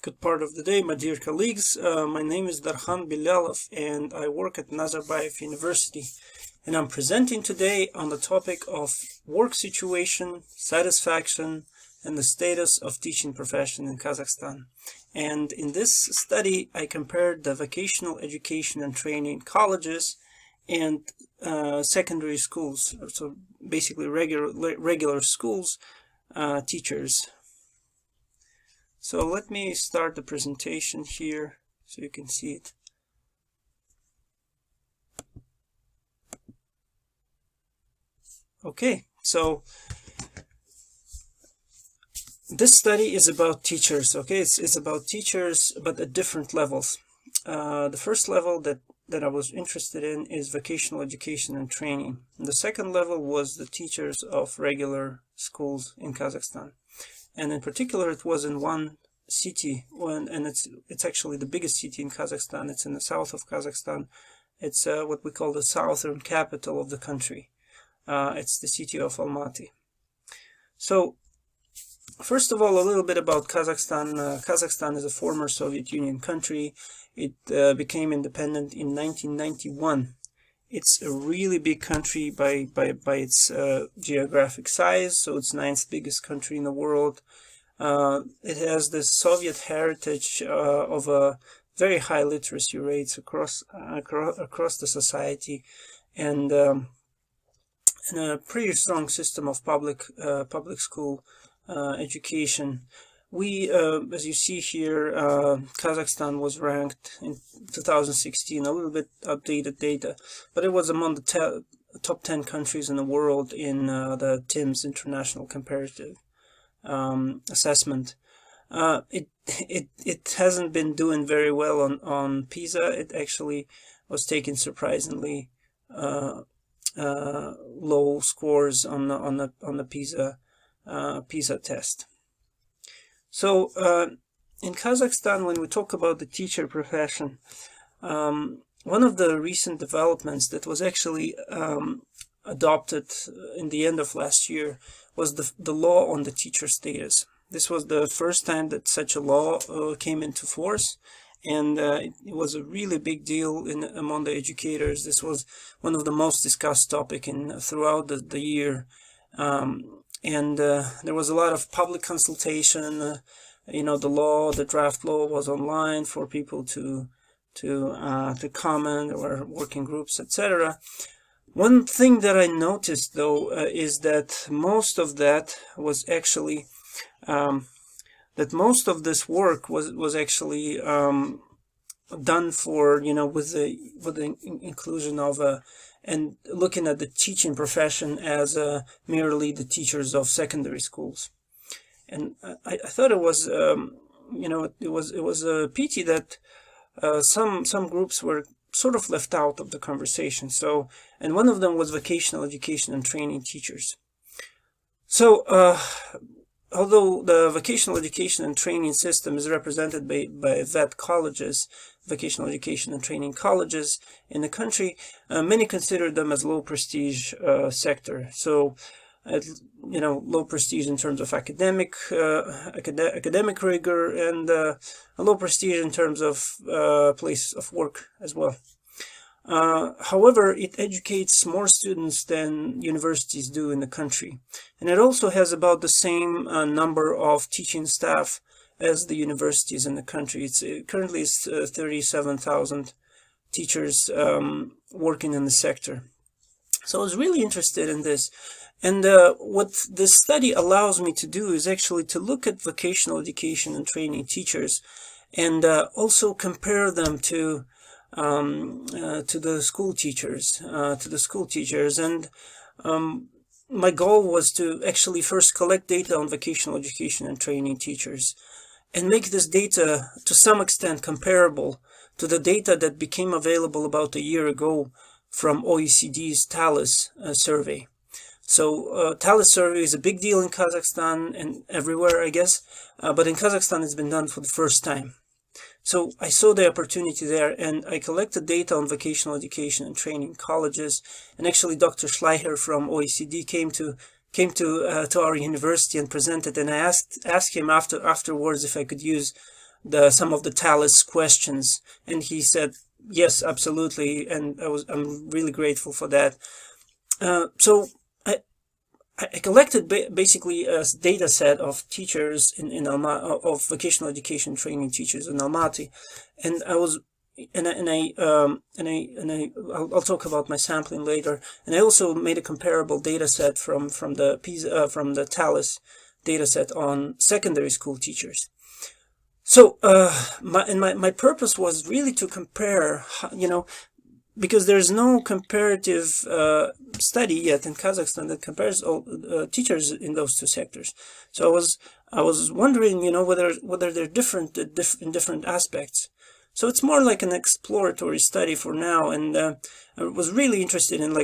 Good part of the day, my dear colleagues. My name is Darkhan Bilyalov and I work at Nazarbayev University. And I'm presenting today on the topic of work situation, satisfaction, and the status of teaching profession in Kazakhstan. And in this study, I compared the vocational education and training colleges and secondary schools, so basically regular schools, teachers. So let me start the presentation here so you can see it. Okay, so this study is about teachers. Okay, it's about teachers, but at different levels. The first level that I was interested in is vocational education and training. And the second level was the teachers of regular schools in Kazakhstan. And in particular, it was in one city, and it's actually the biggest city in Kazakhstan. It's in the south of Kazakhstan. It's what we call the southern capital of the country. It's the city of Almaty. So, first of all, a little bit about Kazakhstan. Kazakhstan is a former Soviet Union country. It became independent in 1991. It's a really big country by its geographic size, so it's 9th biggest country in the world. It has this Soviet heritage of a very high literacy rates across the society, and a pretty strong system of public school education. We, as you see here, Kazakhstan was ranked in 2016, a little bit outdated data, but it was among the top 10 countries in the world in the TIMSS International Comparative assessment. It hasn't been doing very well on PISA. It actually was taking surprisingly low scores on the PISA test. So in Kazakhstan, when we talk about the teacher profession, one of the recent developments that was actually adopted in the end of last year was the law on the teacher status. This was the first time that such a law came into force, and it was a really big deal among the educators. This was one of the most discussed topics throughout the year. And there was a lot of public consultation. The draft law was online for people to comment, or working groups, etc. One thing that I noticed, though, is that most of that was actually most of this work was actually done for with the inclusion of and looking at the teaching profession as merely the teachers of secondary schools. And I thought it was it was a pity that some groups were sort of left out of the conversation. So, and one of them was vocational education and training teachers. So although the vocational education and training system is represented by VET colleges, vocational education and training colleges in the country, many consider them as low prestige sector. So, low prestige in terms of academic rigor, and a low prestige in terms of place of work as well. However, it educates more students than universities do in the country, and it also has about the same number of teaching staff as the universities in the country. It's currently 37,000 teachers working in the sector. So I was really interested in this, and what this study allows me to do is actually to look at vocational education and training teachers, and also compare them to the school teachers, and my goal was to actually first collect data on vocational education and training teachers, and make this data to some extent comparable to the data that became available about a year ago from OECD's TALIS survey. So TALIS survey is a big deal in Kazakhstan and everywhere, I guess, but in Kazakhstan it's been done for the first time. So I saw the opportunity there, and I collected data on vocational education and training colleges. And actually, Dr. Schleicher from OECD came to our university and presented. And I asked him afterwards if I could use some of the TALIS questions, and he said yes, absolutely, and I'm really grateful for that. So I collected basically a data set of teachers in Almaty, of vocational education training teachers in Almaty, and I'll talk about my sampling later. And I also made a comparable data set from the TALIS data set on secondary school teachers. So my purpose was really to compare, because there's no comparative study yet in Kazakhstan that compares all teachers in those two sectors. So I was wondering, whether they're different in different aspects. So it's more like an exploratory study for now, and I was really interested in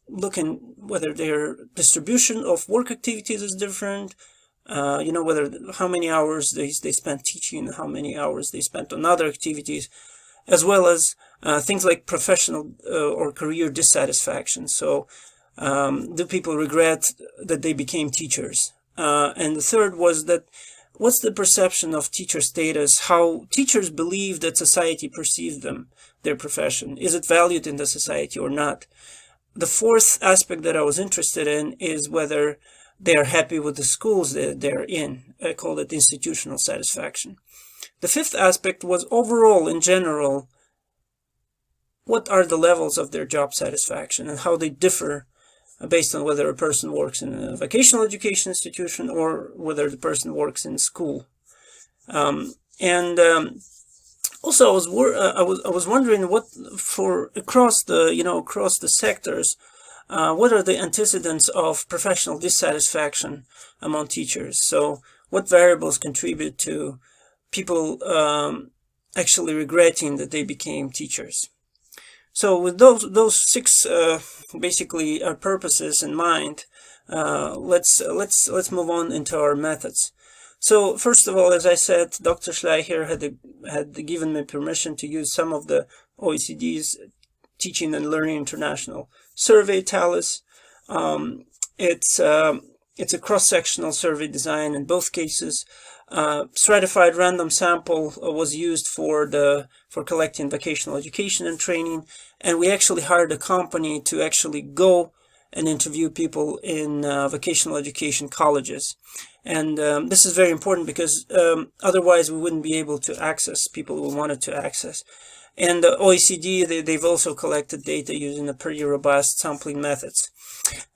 looking whether their distribution of work activities is different. Whether how many hours they spent teaching, how many hours they spent on other activities, as well as things like professional or career dissatisfaction. So do people regret that they became teachers? And the third was that what's the perception of teacher status, how teachers believe that society perceives them, their profession. Is it valued in the society or not? The fourth aspect that I was interested in is whether they are happy with the schools that they're in. I call it institutional satisfaction. The fifth aspect was overall, in general, what are the levels of their job satisfaction and how they differ based on whether a person works in a vocational education institution or whether the person works in school. Also, I was wondering what across the sectors, what are the antecedents of professional dissatisfaction among teachers? So, what variables contribute to people actually regretting that they became teachers? So, with those six basically purposes in mind, let's move on into our methods. So, first of all, as I said, Dr. Schleicher had given me permission to use some of the OECD's Teaching and Learning International survey, TALIS. It's a cross-sectional survey design in both cases. Stratified random sample was used for collecting vocational education and training, and we actually hired a company to actually go and interview people in vocational education colleges. And this is very important because otherwise we wouldn't be able to access people we wanted to access. And the OECD, they've also collected data using a pretty robust sampling methods.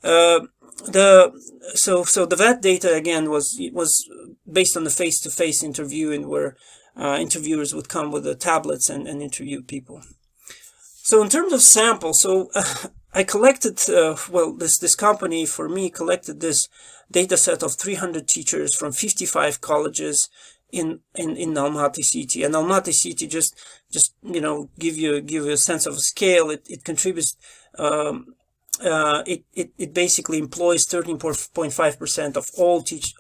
So the VAT data again was based on the face-to-face interviewing, where interviewers would come with the tablets and interview people. So in terms of sample, I collected this company for me collected this data set of 300 teachers from 55 colleges in Almaty city. And Almaty city, just give you a sense of scale. It contributes. It basically employs 13.5%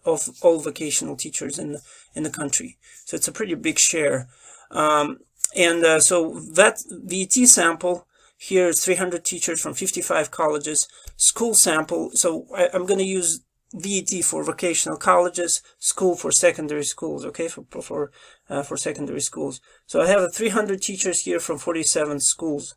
of all vocational teachers in the country. So it's a pretty big share. So that VET sample here is 300 teachers from 55 colleges. School sample. So I'm going to use VET for vocational colleges, school for secondary schools. Okay, for secondary schools. So I have 300 teachers here from 47 schools.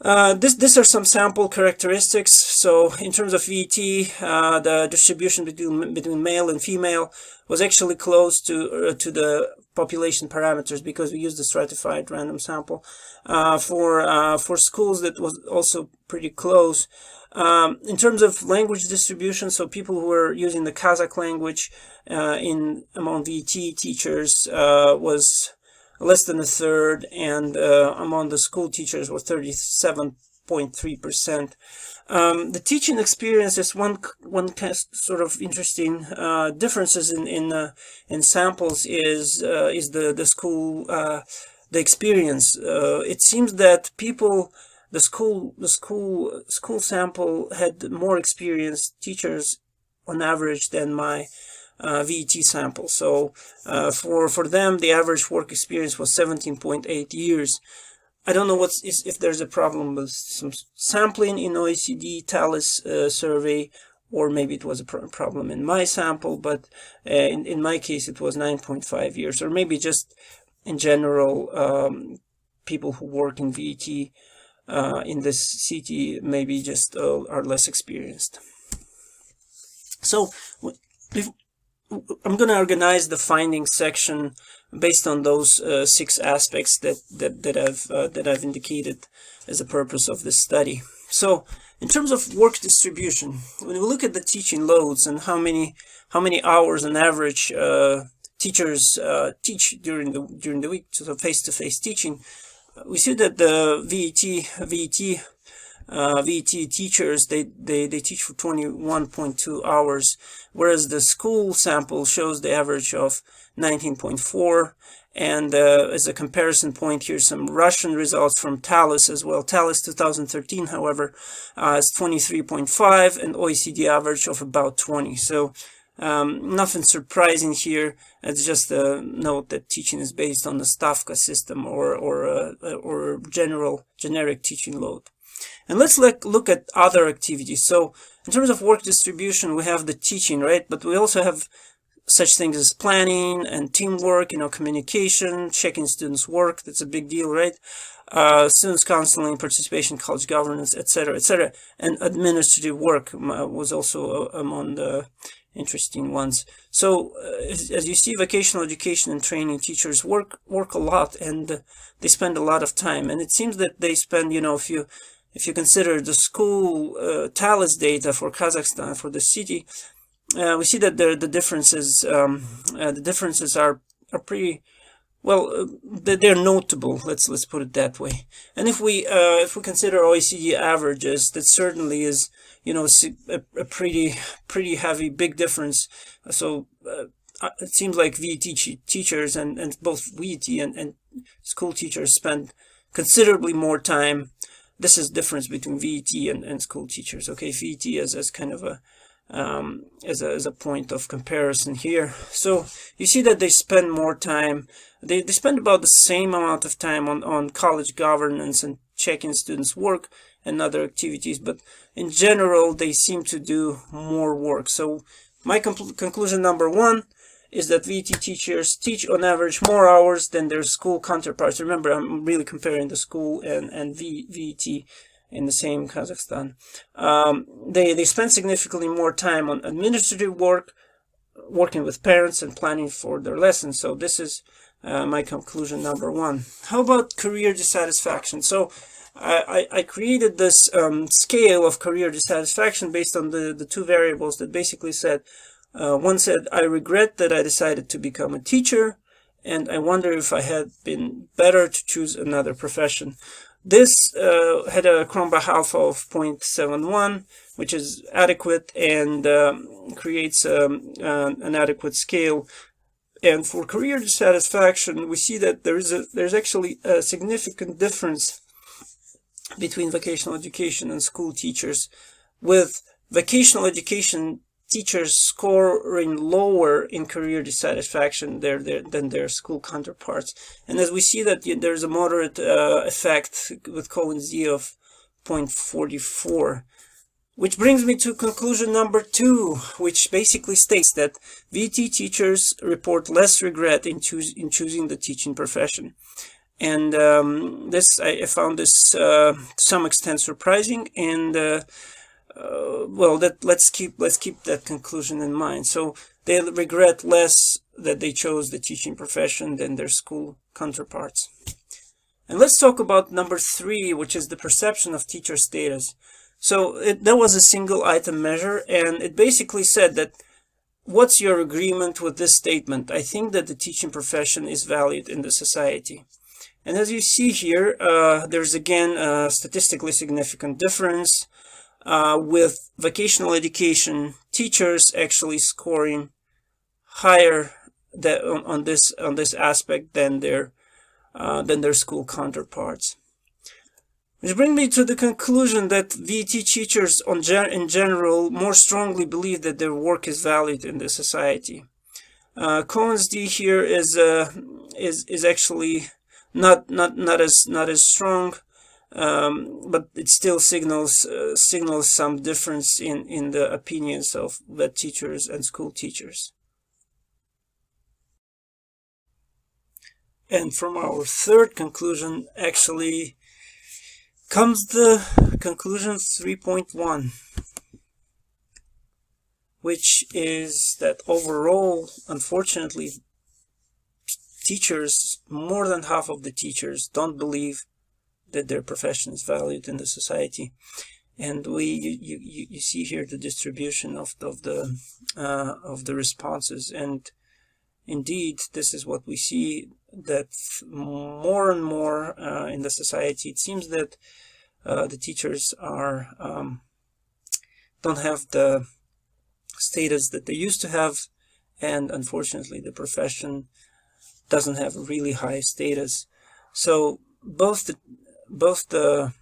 These are some sample characteristics. So in terms of VET, the distribution between male and female was actually close to the population parameters because we used the stratified random sample. For schools, that was also pretty close. In terms of language distribution, so people who were using the Kazakh language among VET teachers was less than a third, and among the school teachers was 37.3%. The teaching experience is one sort of interesting differences in samples is the school the experience. It seems that the school sample had more experienced teachers on average than my VET sample. So for them, the average work experience was 17.8 years. I don't know if there's a problem with some sampling in OECD TALIS survey, or maybe it was a problem in my sample, but in my case it was 9.5 years, or maybe just in general, people who work in VET in this city maybe just are less experienced. So I'm going to organize the findings section based on those 6 aspects that I've indicated as a purpose of this study. So in terms of work distribution, when we look at the teaching loads and how many hours on average teachers teach during the week, so face-to-face teaching, we see that the VET teachers, they teach for 21.2 hours, whereas the school sample shows the average of 19.4. And as a comparison point, here's some Russian results from TALIS as well. TALIS 2013, however, is 23.5, and OECD average of about 20. So nothing surprising here. It's just a note that teaching is based on the Stavka system or generic teaching load. And let's look at other activities. So in terms of work distribution, we have the teaching, right? But we also have such things as planning and teamwork, communication, checking students' work. That's a big deal, right? Students counseling, participation, college governance, etc., etc. And administrative work was also among the interesting ones. So as you see, vocational education and training teachers work a lot, and they spend a lot of time. And it seems that they spend, if you consider the school TALIS data for Kazakhstan, for the city, we see that the differences are pretty well. They're notable. Let's put it that way. And if we consider OECD averages, that certainly is a pretty heavy big difference. So it seems like VET teachers and both VET and school teachers spend considerably more time. This is the difference between VET and school teachers. Okay, VET as kind of a as a point of comparison here. So you see that they spend more time. They spend about the same amount of time on college governance and checking students' work and other activities, but in general they seem to do more work. So my conclusion number 1 is that VET teachers teach on average more hours than their school counterparts. Remember, I'm really comparing the school and VET in the same Kazakhstan. They spend significantly more time on administrative work, working with parents and planning for their lessons. So this is my conclusion number 1. How about career dissatisfaction? So I created this scale of career dissatisfaction based on the 2 variables that basically said, one said, I regret that I decided to become a teacher, and I wonder if I had been better to choose another profession. This had a Cronbach alpha of 0.71, which is adequate and creates an adequate scale. And for career dissatisfaction, we see that there's actually a significant difference between vocational education and school teachers, with vocational education teachers scoring lower in career dissatisfaction than their school counterparts. And as we see that there's a moderate effect with Cohen Z of 0.44, which brings me to conclusion number 2, which basically states that VET teachers report less regret in choosing the teaching profession. And I found this to some extent surprising, and well, let's keep that conclusion in mind. So they regret less that they chose the teaching profession than their school counterparts. And let's talk about number 3, which is the perception of teacher status. So that was a single item measure, and it basically said that, what's your agreement with this statement? I think that the teaching profession is valued in the society. And as you see here, there's again a statistically significant difference, with vocational education teachers actually scoring higher on this aspect than their school counterparts. Which brings me to the conclusion that VET teachers in general more strongly believe that their work is valued in the society. Cohen's D here is actually not as strong. but it still signals some difference in the opinions of vet teachers and school teachers. And from our third conclusion actually comes the conclusion 3.1, which is that overall, unfortunately, teachers, more than half of the teachers, don't believe that their profession is valued in the society. And you see here the distribution of the responses, and indeed this is what we see, that more and more in the society it seems that the teachers are don't have the status that they used to have, and unfortunately the profession doesn't have a really high status. So both the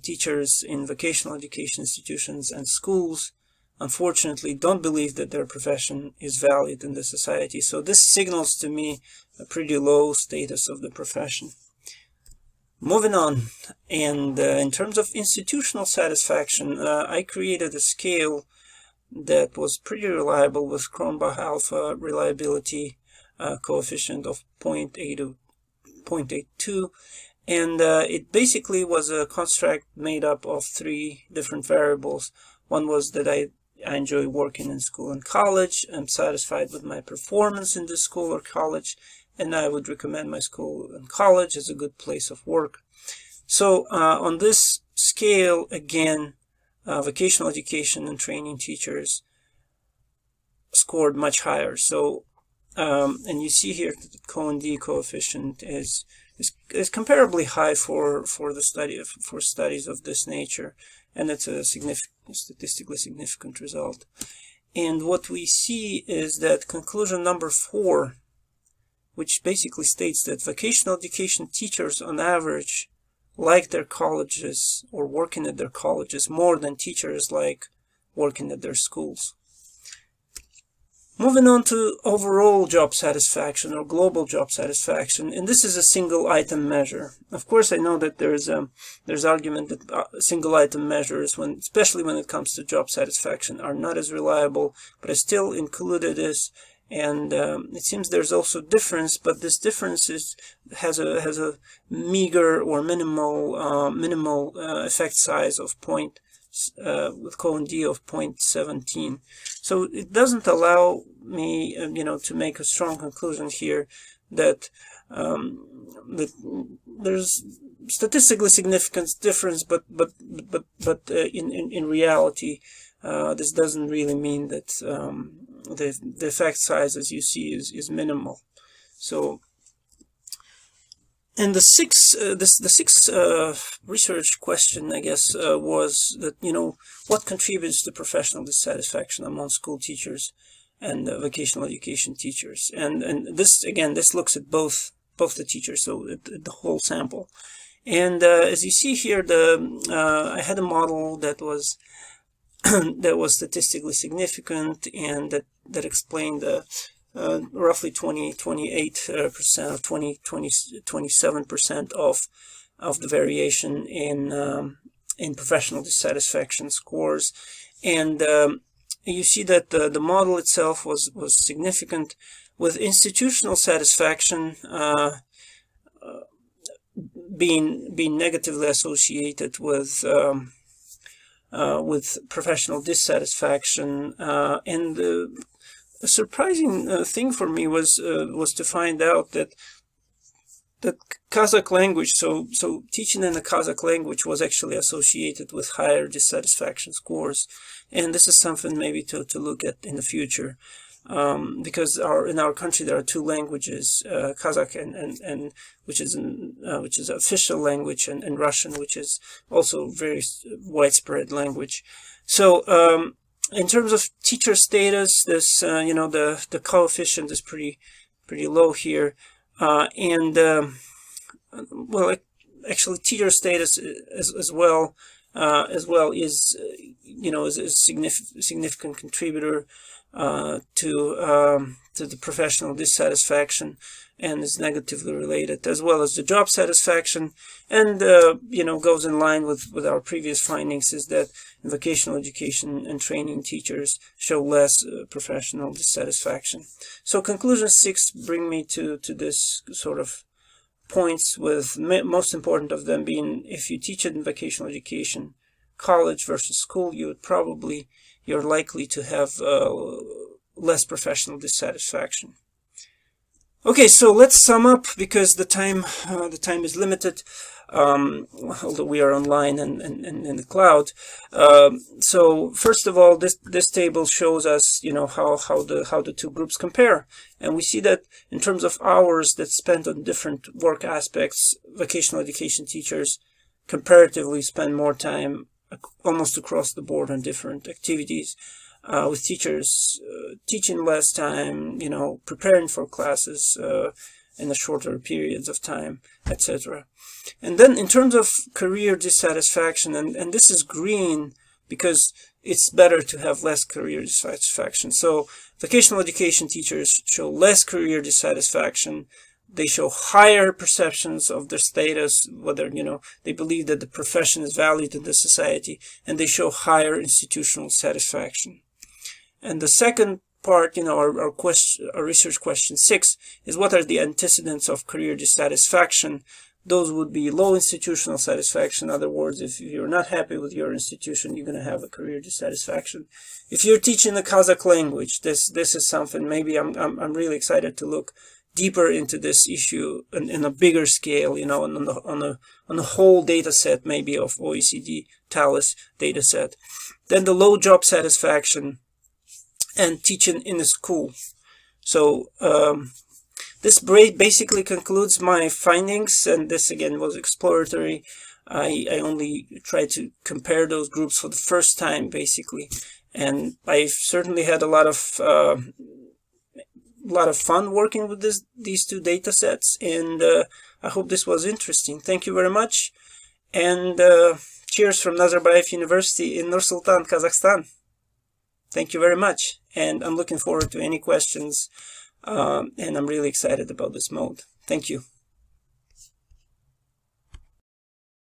teachers in vocational education institutions and schools unfortunately don't believe that their profession is valued in the society. So this signals to me a pretty low status of the profession. Moving on, and in terms of institutional satisfaction, I created a scale that was pretty reliable with Cronbach alpha reliability coefficient of 0.8 to 0.82, and it basically was a construct made up of 3 different variables. One was that I enjoy working in school and college, I'm satisfied with my performance in the school or college, and I would recommend my school and college as a good place of work. So on this scale, again, vocational education and training teachers scored much higher. So and you see here that the Cohen-D coefficient is comparably high for studies of this nature, and it's a statistically significant result. And what we see is that conclusion number 4, which basically states that vocational education teachers on average like their colleges or working at their colleges more than teachers like working at their schools. Moving on to overall job satisfaction or global job satisfaction, and this is a single item measure. Of course, I know that there's argument that single item measures, especially when it comes to job satisfaction, are not as reliable, but I still included this. And it seems there's also difference, but this difference has a meager or minimal effect size of with Cohen-D of 0.17. So it doesn't allow me, to make a strong conclusion here that that there's statistically significant difference, but in reality, this doesn't really mean that the effect size, as you see, is minimal. So. And the sixth research question, I guess, was that, what contributes to professional dissatisfaction among school teachers and vocational education teachers? And this, again, this looks at both the teachers, so at the whole sample. And as you see here, I had a model that was that was statistically significant, and that explained the roughly 28% or 27% of the variation in professional dissatisfaction scores. And you see that the model itself was significant, with institutional satisfaction being negatively associated with professional dissatisfaction. And a surprising thing for me was to find out that Kazakh language, so teaching in the Kazakh language was actually associated with higher dissatisfaction scores, and this is something maybe to look at in the future, because in our country there are 2 languages, Kazakh and which is an official language, and Russian, which is also very widespread language. So in terms of teacher status, this the coefficient is pretty low here, and well, actually teacher status as well is a significant contributor. to the professional dissatisfaction, and is negatively related, as well as the job satisfaction. And goes in line with our previous findings, is that in vocational education and training, teachers show less professional dissatisfaction. So conclusion 6 bring me to this sort of points, with most important of them being, if you teach it in vocational education, college versus school, you're likely to have less professional dissatisfaction. Okay, so let's sum up, because the time is limited, although we are online and in the cloud. So first of all, this table shows us, how the two groups compare, and we see that in terms of hours that's spent on different work aspects, vocational education teachers comparatively spend more time almost across the board on different activities, with teachers teaching less time, preparing for classes in the shorter periods of time, etc. And then in terms of career dissatisfaction, and this is green because it's better to have less career dissatisfaction. So vocational education teachers show less career dissatisfaction. They show higher perceptions of their status, whether, they believe that the profession is valued in the society, and they show higher institutional satisfaction. And the second part, our research question 6, is what are the antecedents of career dissatisfaction? Those would be low institutional satisfaction. In other words, if you're not happy with your institution, you're going to have a career dissatisfaction. If you're teaching the Kazakh language, this is something maybe I'm really excited to look deeper into this issue in a bigger scale, on the whole data set, maybe of OECD TALIS data set. Then the low job satisfaction and teaching in the school. So this basically concludes my findings, and this again was exploratory. I only tried to compare those groups for the first time, basically, and I've certainly had a lot of fun working with these two data sets, and I hope this was interesting. Thank you very much, and cheers from Nazarbayev University in Nur-Sultan, Kazakhstan. Thank you very much, and I'm looking forward to any questions, and I'm really excited about this mode. Thank you.